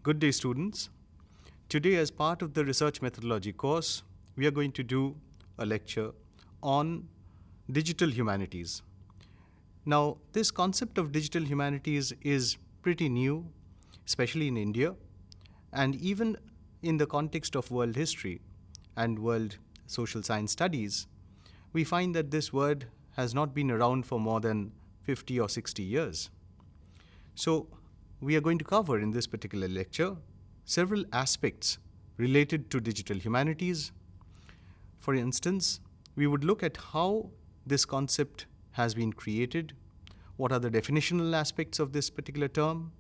Good day, students. Today, as part of the research methodology course, we are going to do a lecture on digital humanities. Now, this concept of digital humanities is pretty new, especially in India, and even in the context of world history and world social science studies, we find that this word has not been around for more than 50 or 60 years. So, we are going to cover in this particular lecture several aspects related to digital humanities. For instance, we would look at how this concept has been created, what are the definitional aspects of this particular term,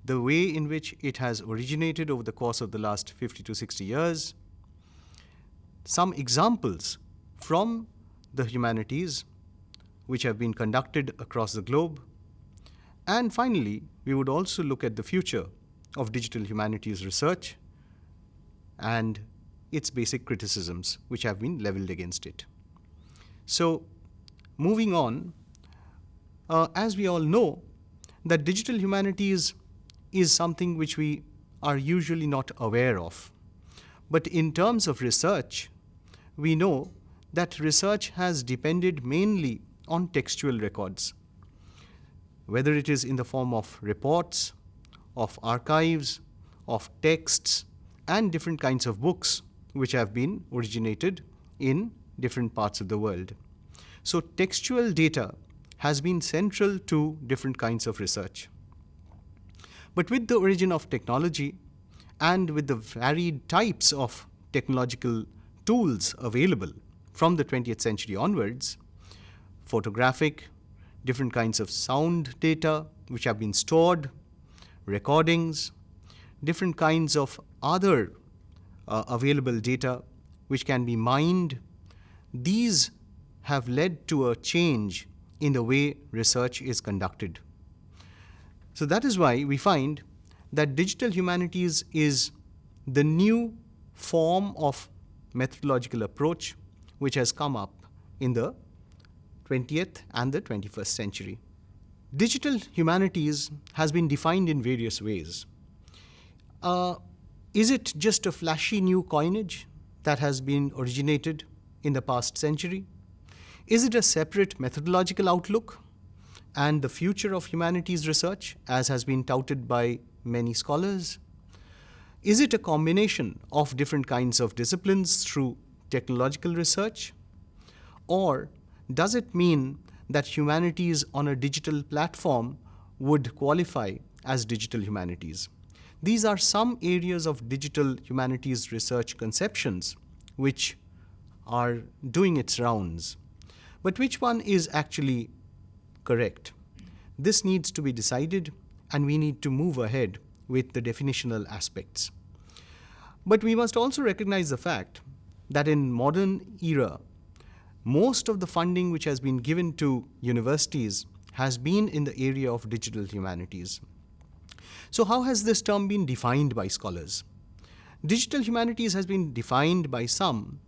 the way in which it has originated over the course of the last 50 to 60 years, some examples from the humanities which have been conducted across the globe, and finally, we would also look at the future of digital humanities research and its basic criticisms which have been leveled against it. So, moving on, as we all know, that digital humanities is something which we are usually not aware of. But in terms of research, we know that research has depended mainly on textual records, whether it is in the form of reports, of archives, of texts, and different kinds of books which have been originated in different parts of the world. So textual data has been central to different kinds of research. But with the origin of technology and with the varied types of technological tools available from the 20th century onwards, photographic, different kinds of sound data which have been stored, recordings, different kinds of other available data which can be mined. These have led to a change in the way research is conducted. So that is why we find that digital humanities is the new form of methodological approach which has come up in the 20th and the 21st century. Digital humanities has been defined in various ways. Is it just a flashy new coinage that has been originated in the past century? Is it a separate methodological outlook and the future of humanities research, as has been touted by many scholars? Is it a combination of different kinds of disciplines through technological research? Or does it mean that humanities on a digital platform would qualify as digital humanities? These are some areas of digital humanities research conceptions which are doing its rounds. But which one is actually correct? This needs to be decided, and we need to move ahead with the definitional aspects. But we must also recognize the fact that in modern era, most of the funding which has been given to universities has been in the area of digital humanities. So how has this term been defined by scholars? Digital humanities has been defined by some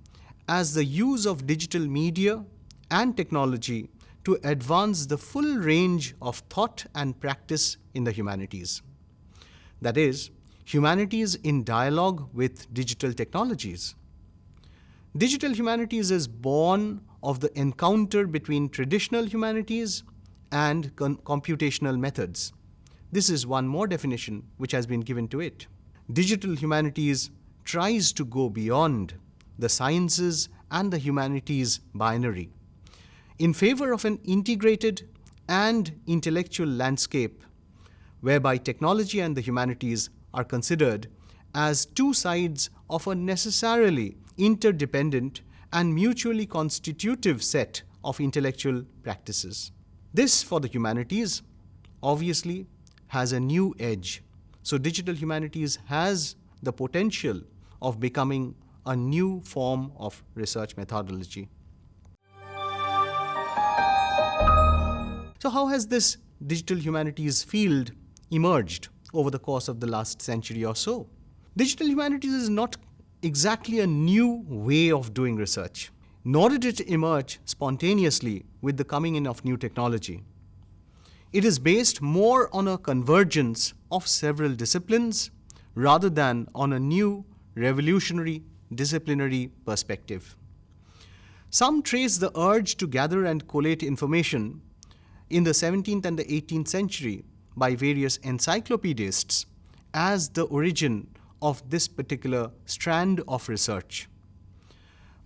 as the use of digital media and technology to advance the full range of thought and practice in the humanities. That is, humanities in dialogue with digital technologies. Digital humanities is born of the encounter between traditional humanities and computational methods. This is one more definition which has been given to it. Digital humanities tries to go beyond the sciences and the humanities binary in favor of an integrated and intellectual landscape whereby technology and the humanities are considered as two sides of a necessarily interdependent and mutually constitutive set of intellectual practices. This, for the humanities, obviously has a new edge. So digital humanities has the potential of becoming a new form of research methodology. So how has this digital humanities field emerged over the course of the last century or so? Digital humanities is not exactly a new way of doing research, nor did it emerge spontaneously with the coming in of new technology. It is based more on a convergence of several disciplines rather than on a new revolutionary disciplinary perspective. Some trace the urge to gather and collate information in the 17th and the 18th century by various encyclopedists as the origin of this particular strand of research.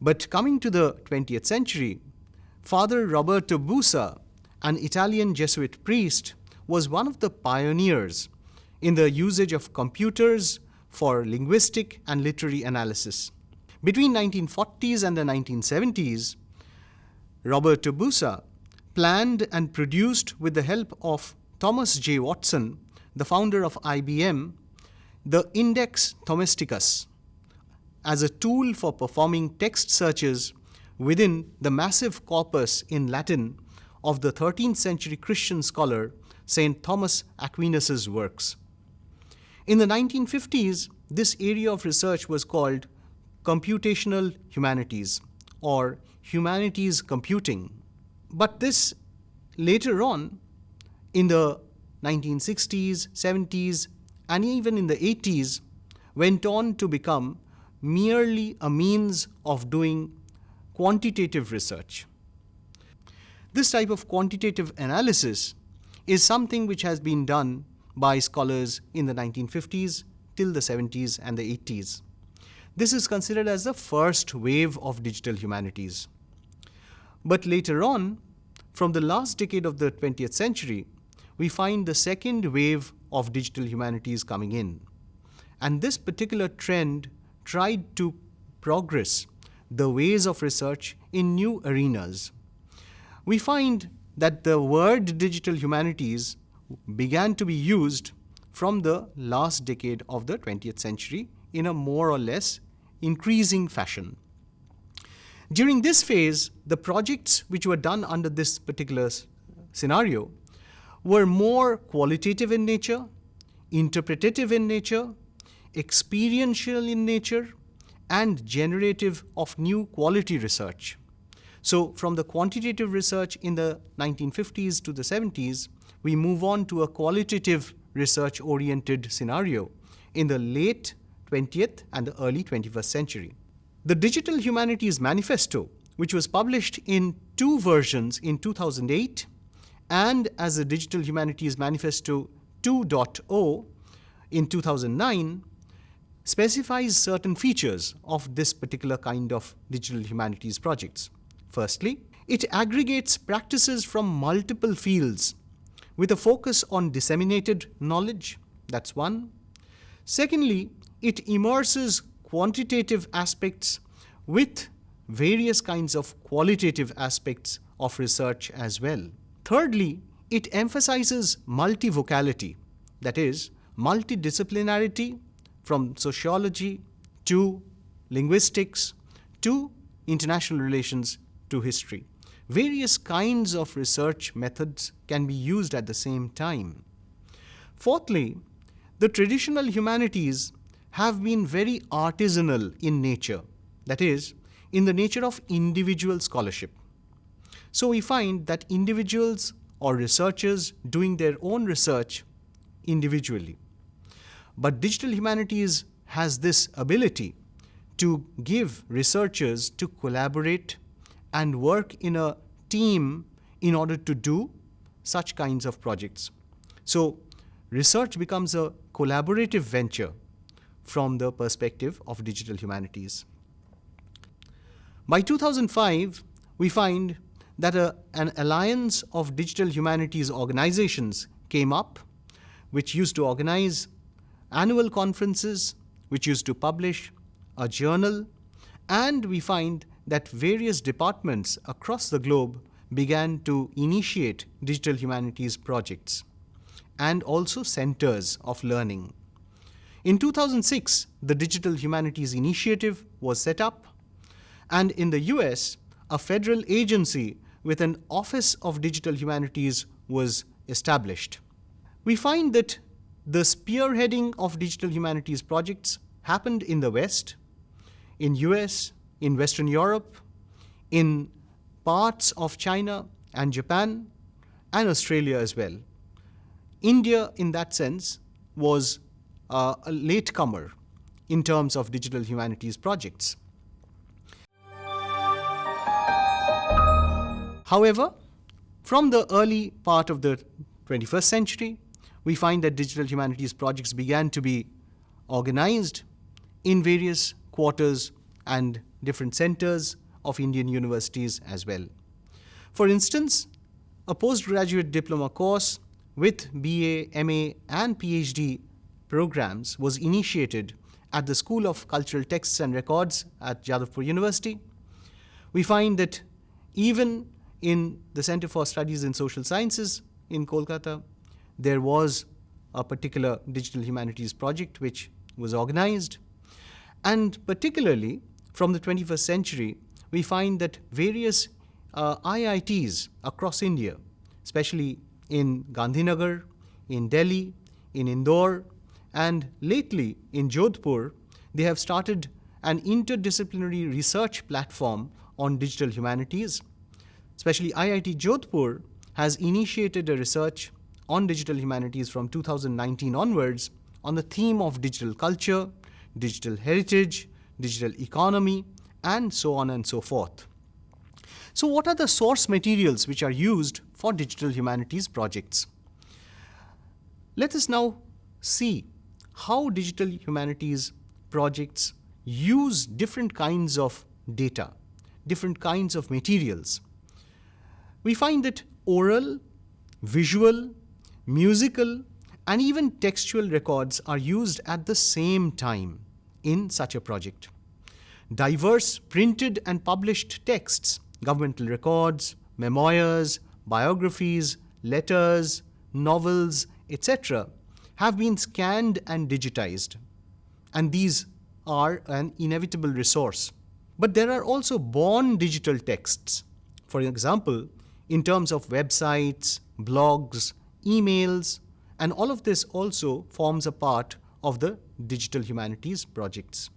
But coming to the 20th century, Father Roberto Busa, an Italian Jesuit priest, was one of the pioneers in the usage of computers for linguistic and literary analysis. Between 1940s and the 1970s, Roberto Busa planned and produced, with the help of Thomas J. Watson, the founder of IBM, the Index Thomisticus as a tool for performing text searches within the massive corpus in Latin of the 13th century Christian scholar St. Thomas Aquinas's works. In the 1950s, this area of research was called computational humanities or humanities computing. But this later on, in the 1960s, 70s, and even in the 80s, went on to become merely a means of doing quantitative research. This type of quantitative analysis is something which has been done by scholars in the 1950s till the 70s and the 80s. This is considered as the first wave of digital humanities. But later on, from the last decade of the 20th century, we find the second wave of digital humanities coming in. And this particular trend tried to progress the ways of research in new arenas. We find that the word digital humanities began to be used from the last decade of the 20th century in a more or less increasing fashion. During this phase, the projects which were done under this particular scenario were more qualitative in nature, interpretative in nature, experiential in nature, and generative of new quality research. So from the quantitative research in the 1950s to the 70s, we move on to a qualitative research-oriented scenario in the late 20th and the early 21st century. The Digital Humanities Manifesto, which was published in two versions in 2008 and as the Digital Humanities Manifesto 2.0 in 2009, specifies certain features of this particular kind of digital humanities projects. Firstly, it aggregates practices from multiple fields with a focus on disseminated knowledge. That's one. Secondly, it immerses quantitative aspects with various kinds of qualitative aspects of research as well. Thirdly, it emphasizes multivocality, that is, multidisciplinarity from sociology to linguistics to international relations to history. Various kinds of research methods can be used at the same time. Fourthly, the traditional humanities have been very artisanal in nature, that is, in the nature of individual scholarship. So we find that individuals or researchers doing their own research individually. But digital humanities has this ability to give researchers to collaborate and work in a team in order to do such kinds of projects. So research becomes a collaborative venture from the perspective of digital humanities. By 2005, we find that an alliance of digital humanities organizations came up, which used to organize annual conferences, which used to publish a journal, and we find that various departments across the globe began to initiate digital humanities projects and also centers of learning. In 2006, the Digital Humanities Initiative was set up, and in the US, a federal agency with an Office of Digital Humanities was established. We find that the spearheading of digital humanities projects happened in the West, in US, in Western Europe, in parts of China and Japan, and Australia as well. India, in that sense, was a latecomer in terms of digital humanities projects. However, from the early part of the 21st century, we find that digital humanities projects began to be organized in various quarters and different centers of Indian universities as well. For instance, a postgraduate diploma course with BA, MA, and PhD programs was initiated at the School of Cultural Texts and Records at Jadavpur University. We find that even in the Center for Studies in Social Sciences in Kolkata, there was a particular digital humanities project which was organized. And particularly from the 21st century, we find that various IITs across India, especially in Gandhinagar, in Delhi, in Indore, and lately in Jodhpur, they have started an interdisciplinary research platform on digital humanities. Especially IIT Jodhpur has initiated a research on digital humanities from 2019 onwards on the theme of digital culture, digital heritage, digital economy, and so on and so forth. So what are the source materials which are used for digital humanities projects? Let us now see how digital humanities projects use different kinds of data, different kinds of materials. We find that oral, visual, musical, and even textual records are used at the same time in such a project. Diverse printed and published texts, governmental records, memoirs, biographies, letters, novels, etc., have been scanned and digitized, and these are an inevitable resource. But there are also born digital texts. For example, in terms of websites, blogs, emails, and all of this also forms a part of the digital humanities projects.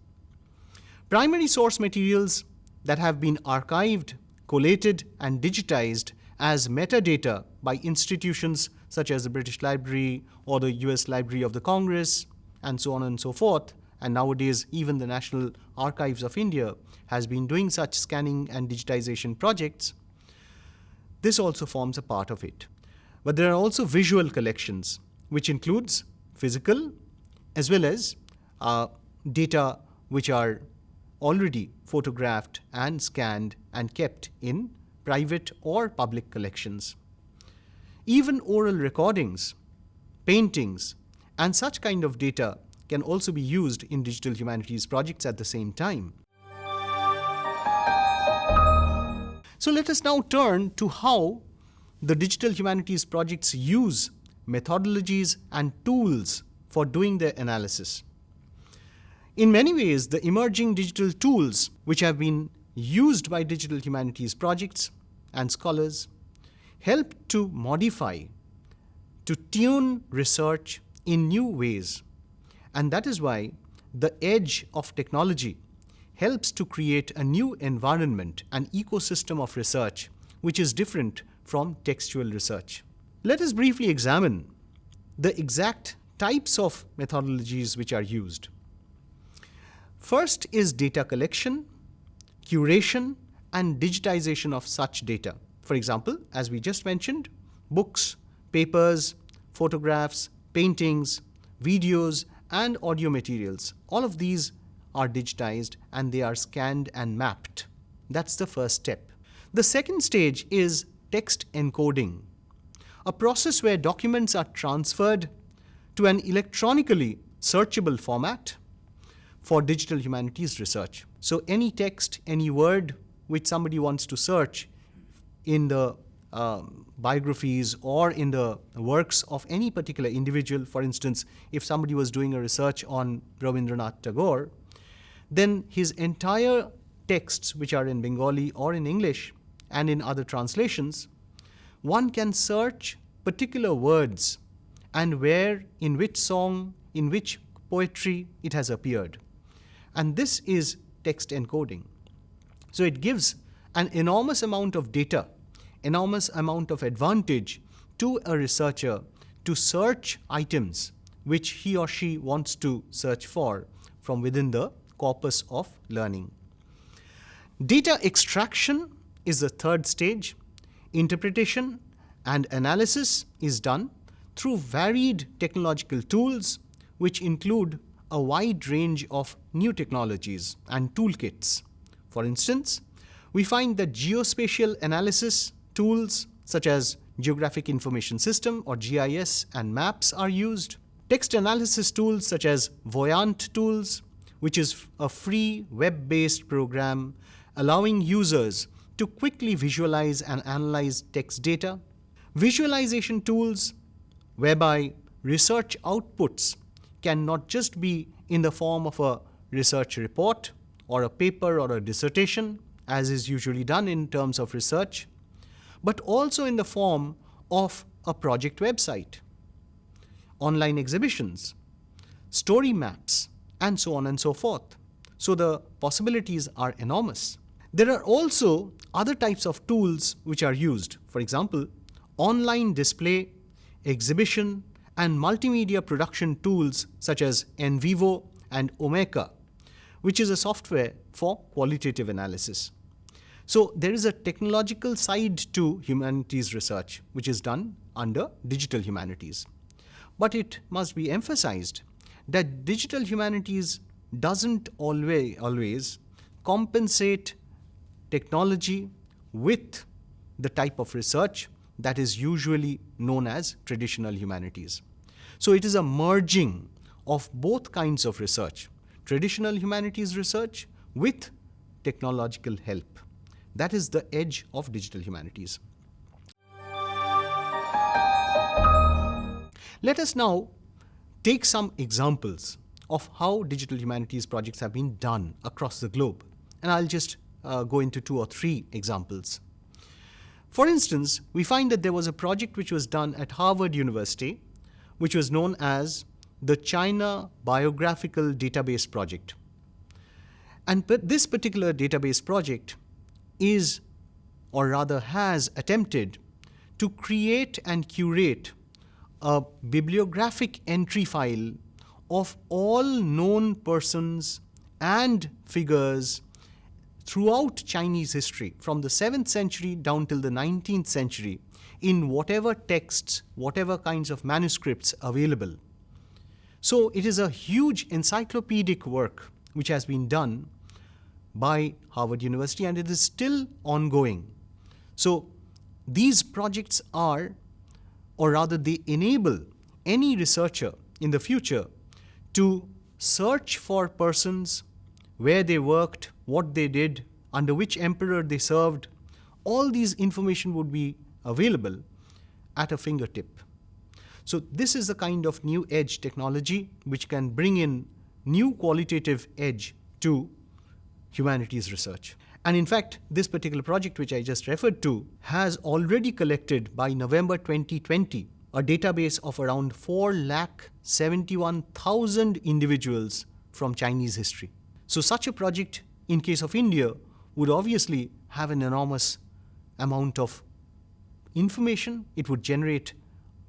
Primary source materials that have been archived, collated, and digitized as metadata by institutions such as the British Library or the US Library of the Congress, and so on and so forth, and nowadays even the National Archives of India has been doing such scanning and digitization projects. This also forms a part of it. But there are also visual collections, which includes physical as well as data which are already photographed and scanned and kept in private or public collections. Even oral recordings, paintings, and such kind of data can also be used in digital humanities projects at the same time. So let us now turn to how the digital humanities projects use methodologies and tools for doing their analysis. In many ways, the emerging digital tools which have been used by digital humanities projects and scholars help to modify, to tune research in new ways. And that is why the edge of technology helps to create a new environment, an ecosystem of research, which is different from textual research. Let us briefly examine the exact types of methodologies which are used. First is data collection, curation, and digitization of such data. For example, as we just mentioned, books, papers, photographs, paintings, videos, and audio materials. All of these are digitized and they are scanned and mapped. That's the first step. The second stage is text encoding, a process where documents are transferred to an electronically searchable format for digital humanities research. So any text, any word which somebody wants to search in the biographies or in the works of any particular individual, for instance, if somebody was doing a research on Rabindranath Tagore, then his entire texts, which are in Bengali or in English and in other translations, one can search particular words and where, in which song, in which poetry it has appeared. And this is text encoding. So it gives an enormous amount of data, enormous amount of advantage to a researcher to search items which he or she wants to search for from within the corpus of learning. Data extraction is the third stage. Interpretation and analysis is done through varied technological tools, which include a wide range of new technologies and toolkits. For instance, we find that geospatial analysis tools such as Geographic Information System or GIS and maps are used. Text analysis tools such as Voyant tools, which is a free web-based program allowing users to quickly visualize and analyze text data. Visualization tools whereby research outputs can not just be in the form of a research report or a paper or a dissertation, as is usually done in terms of research, but also in the form of a project website, online exhibitions, story maps, and so on and so forth. So the possibilities are enormous. There are also other types of tools which are used. For example, online display, exhibition, and multimedia production tools such as NVivo and Omeka, which is a software for qualitative analysis. So there is a technological side to humanities research, which is done under digital humanities. But it must be emphasized that digital humanities doesn't always compensate technology with the type of research that is usually known as traditional humanities. So it is a merging of both kinds of research, traditional humanities research with technological help. That is the edge of digital humanities. Let us now take some examples of how digital humanities projects have been done across the globe. And I'll just go into 2 or 3 examples. For instance, we find that there was a project which was done at Harvard University, which was known as the China Biographical Database Project. And this particular database project is, or rather has attempted to create and curate a bibliographic entry file of all known persons and figures throughout Chinese history, from the 7th century down till the 19th century, in whatever texts, whatever kinds of manuscripts available. So it is a huge encyclopedic work which has been done by Harvard University, and it is still ongoing. So these projects are, or rather they enable any researcher in the future to search for persons, where they worked, what they did, under which emperor they served. All these information would be available at a fingertip. So this is the kind of new edge technology which can bring in new qualitative edge to humanities research. And in fact, this particular project which I just referred to has already collected by November 2020 a database of around 4,71,000 individuals from Chinese history. So such a project in case of India would obviously have an enormous amount of information. It would generate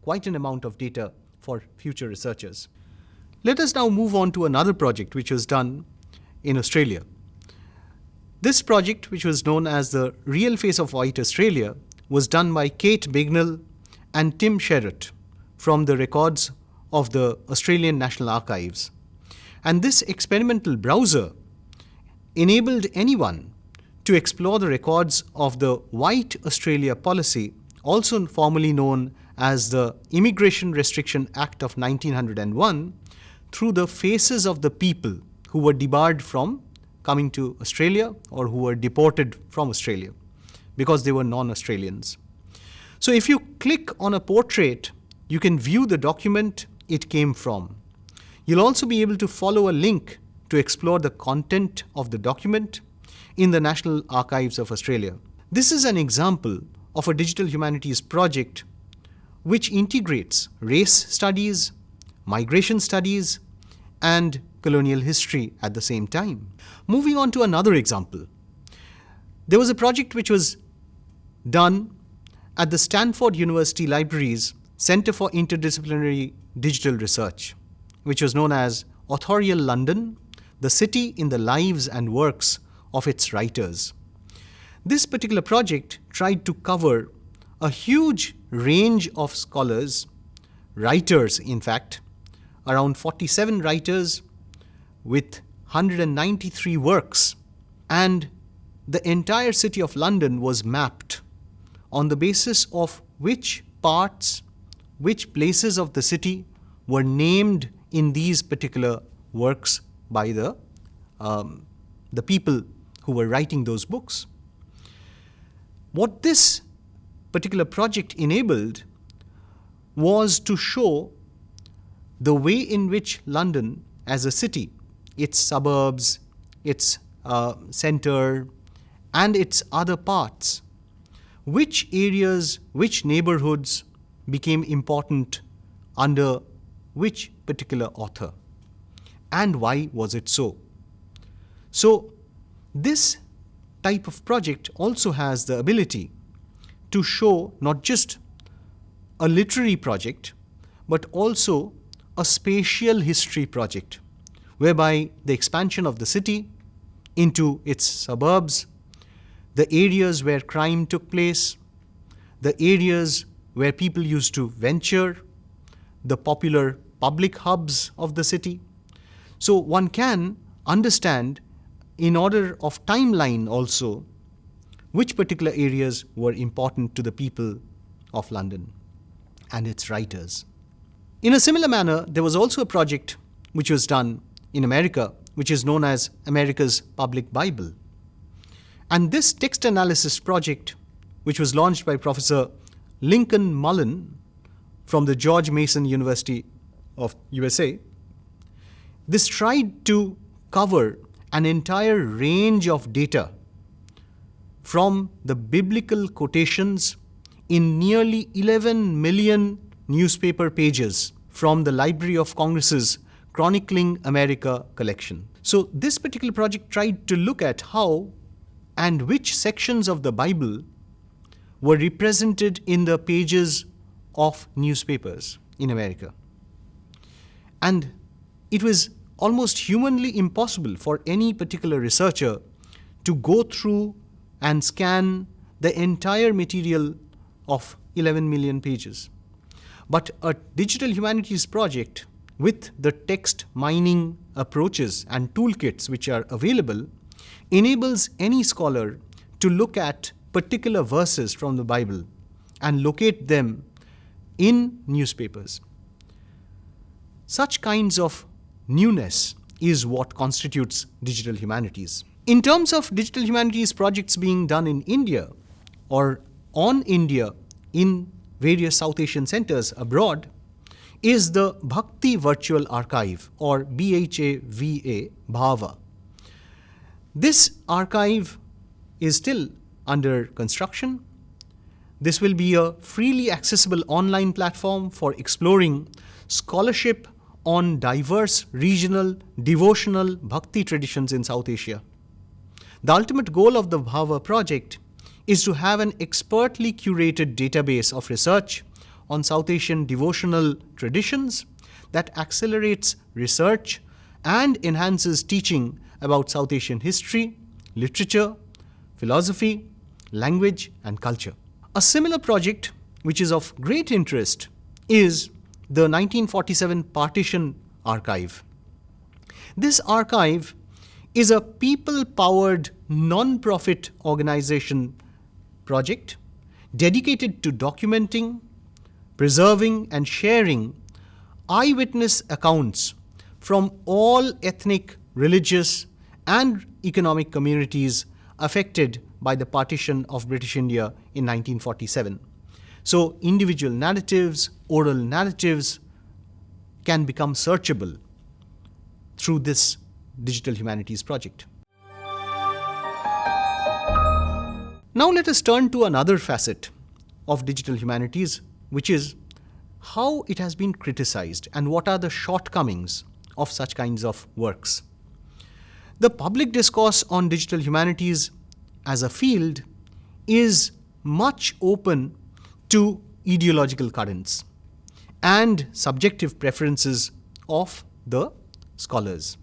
quite an amount of data for future researchers. Let us now move on to another project which was done in Australia. This project, which was known as the Real Face of White Australia, was done by Kate Bignell and Tim Sherratt from the records of the Australian National Archives. And this experimental browser enabled anyone to explore the records of the White Australia policy, also formerly known as the Immigration Restriction Act of 1901, through the faces of the people who were debarred from coming to Australia or who were deported from Australia because they were non-Australians. So if you click on a portrait, you can view the document it came from. You'll also be able to follow a link to explore the content of the document in the National Archives of Australia. This is an example of a digital humanities project which integrates race studies, migration studies, and colonial history at the same time. Moving on to another example. There was a project which was done at the Stanford University Libraries Centre for Interdisciplinary Digital Research, which was known as Authorial London, the city in the lives and works of its writers. This particular project tried to cover a huge range of scholars, writers in fact, around 47 writers with 193 works, and the entire city of London was mapped on the basis of which parts, which places of the city were named in these particular works by the people who were writing those books. What this particular project enabled was to show the way in which London as a city, its suburbs, its centre, and its other parts, which areas, which neighborhoods became important under which particular author, and why was it so. So this type of project also has the ability to show not just a literary project, but also a spatial history project, whereby the expansion of the city into its suburbs, the areas where crime took place, the areas where people used to venture, the popular public hubs of the city. So one can understand in order of timeline also which particular areas were important to the people of London and its writers. In a similar manner, there was also a project which was done in America, which is known as America's Public Bible. And this text analysis project, which was launched by Professor Lincoln Mullen from the George Mason University of USA, this tried to cover an entire range of data from the biblical quotations in nearly 11 million newspaper pages from the Library of Congress's Chronicling America collection. So this particular project tried to look at how and which sections of the Bible were represented in the pages of newspapers in America. And it was almost humanly impossible for any particular researcher to go through and scan the entire material of 11 million pages. But a digital humanities project with the text mining approaches and toolkits which are available enables any scholar to look at particular verses from the Bible and locate them in newspapers. Such kinds of newness is what constitutes digital humanities. In terms of digital humanities projects being done in India or on India in various South Asian centers abroad is the Bhakti Virtual Archive, or BHAVA, Bhava. This archive is still under construction. This will be a freely accessible online platform for exploring scholarship on diverse regional devotional bhakti traditions in South Asia. The ultimate goal of the Bhava project is to have an expertly curated database of research on South Asian devotional traditions that accelerates research and enhances teaching about South Asian history, literature, philosophy, language, and culture. A similar project, which is of great interest, is the 1947 Partition Archive. This archive is a people-powered non-profit organization project dedicated to documenting, preserving, and sharing eyewitness accounts from all ethnic, religious, and economic communities affected by the partition of British India in 1947. So individual narratives, oral narratives can become searchable through this digital humanities project. Now let us turn to another facet of digital humanities, which is how it has been criticized and what are the shortcomings of such kinds of works. The public discourse on digital humanities as a field is much open to ideological currents. and subjective preferences of the scholars.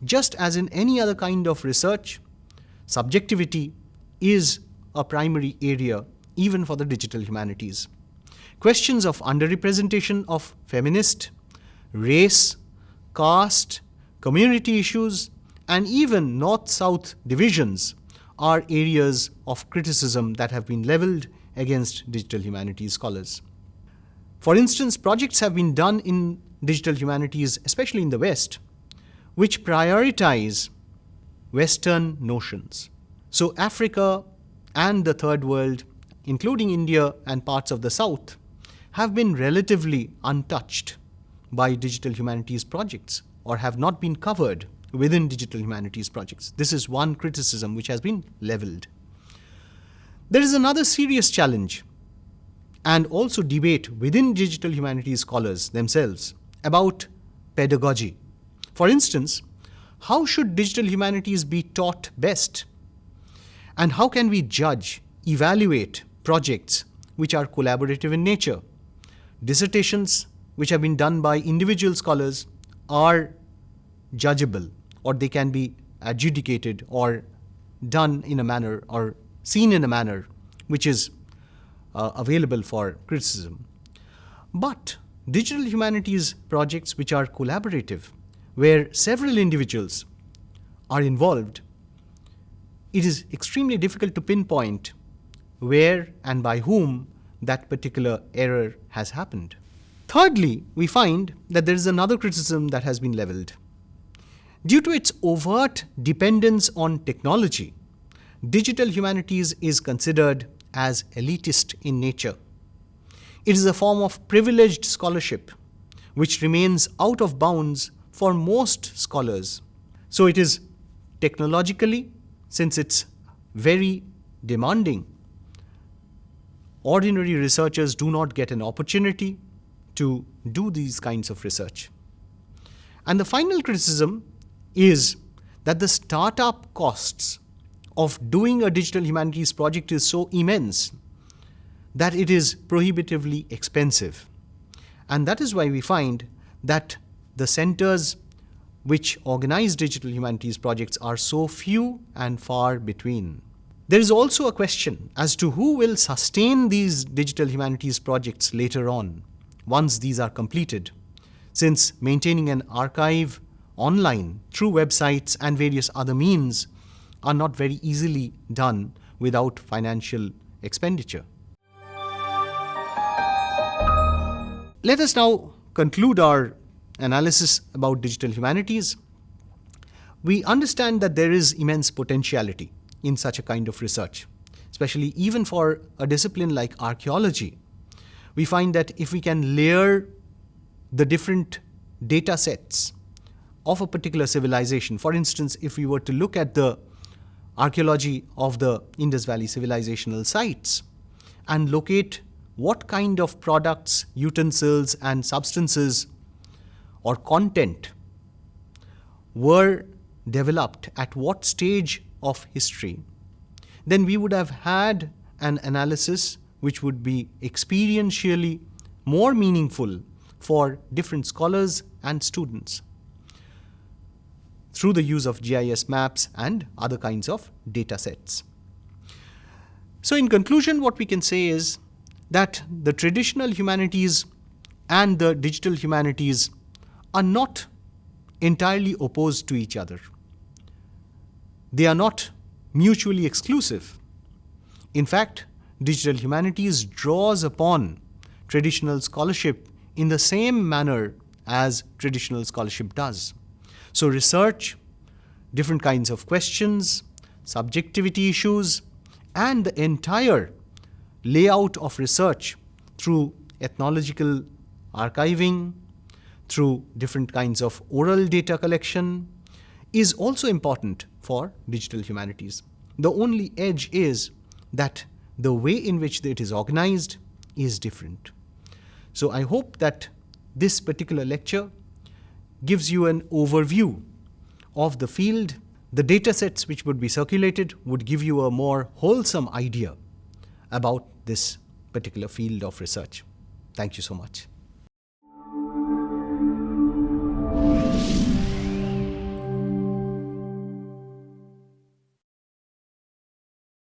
Just as in any other kind of research, subjectivity is a primary area even for the digital humanities. Questions of underrepresentation of feminist, race, caste, community issues, and even north-south divisions are areas of criticism that have been leveled against digital humanities scholars. For instance, projects have been done in digital humanities, especially in the West, which prioritize Western notions. So Africa and the Third World, including India and parts of the South, have been relatively untouched by digital humanities projects or have not been covered within digital humanities projects. This is one criticism which has been leveled. There is another serious challenge and also debate within digital humanities scholars themselves about pedagogy. For instance, how should digital humanities be taught best? And how can we judge, evaluate projects which are collaborative in nature? Dissertations which have been done by individual scholars are judgeable, or they can be adjudicated or done in a manner or seen in a manner which is available for criticism. But digital humanities projects which are collaborative, where several individuals are involved, it is extremely difficult to pinpoint where and by whom that particular error has happened. Thirdly, we find that there is another criticism that has been leveled. Due to its overt dependence on technology, digital humanities is considered as elitist in nature. It is a form of privileged scholarship which remains out of bounds for most scholars. So it is technologically, since it's very demanding, ordinary researchers do not get an opportunity to do these kinds of research. And the final criticism is that the startup costs of doing a digital humanities project is so immense that it is prohibitively expensive. And that is why we find that the centers which organize digital humanities projects are so few and far between. There is also a question as to who will sustain these digital humanities projects later on, once these are completed, since maintaining an archive online through websites and various other means are not very easily done without financial expenditure. Let us now conclude our analysis about digital humanities. We understand that there is immense potentiality in such a kind of research, especially even for a discipline like archaeology. We find that if we can layer the different data sets of a particular civilization, for instance, if we were to look at the archaeology of the Indus Valley civilizational sites and locate what kind of products, utensils, and substances or content were developed at what stage of history, then we would have had an analysis which would be experientially more meaningful for different scholars and students through the use of GIS maps and other kinds of data sets. So in conclusion, what we can say is that the traditional humanities and the digital humanities are not entirely opposed to each other. They are not mutually exclusive. In fact, digital humanities draws upon traditional scholarship in the same manner as traditional scholarship does. So research, different kinds of questions, subjectivity issues, and the entire layout of research through ethnological archiving, through different kinds of oral data collection, is also important for digital humanities. The only edge is that the way in which it is organized is different. So I hope that this particular lecture gives you an overview of the field. The data sets which would be circulated would give you a more wholesome idea about this particular field of research. Thank you so much.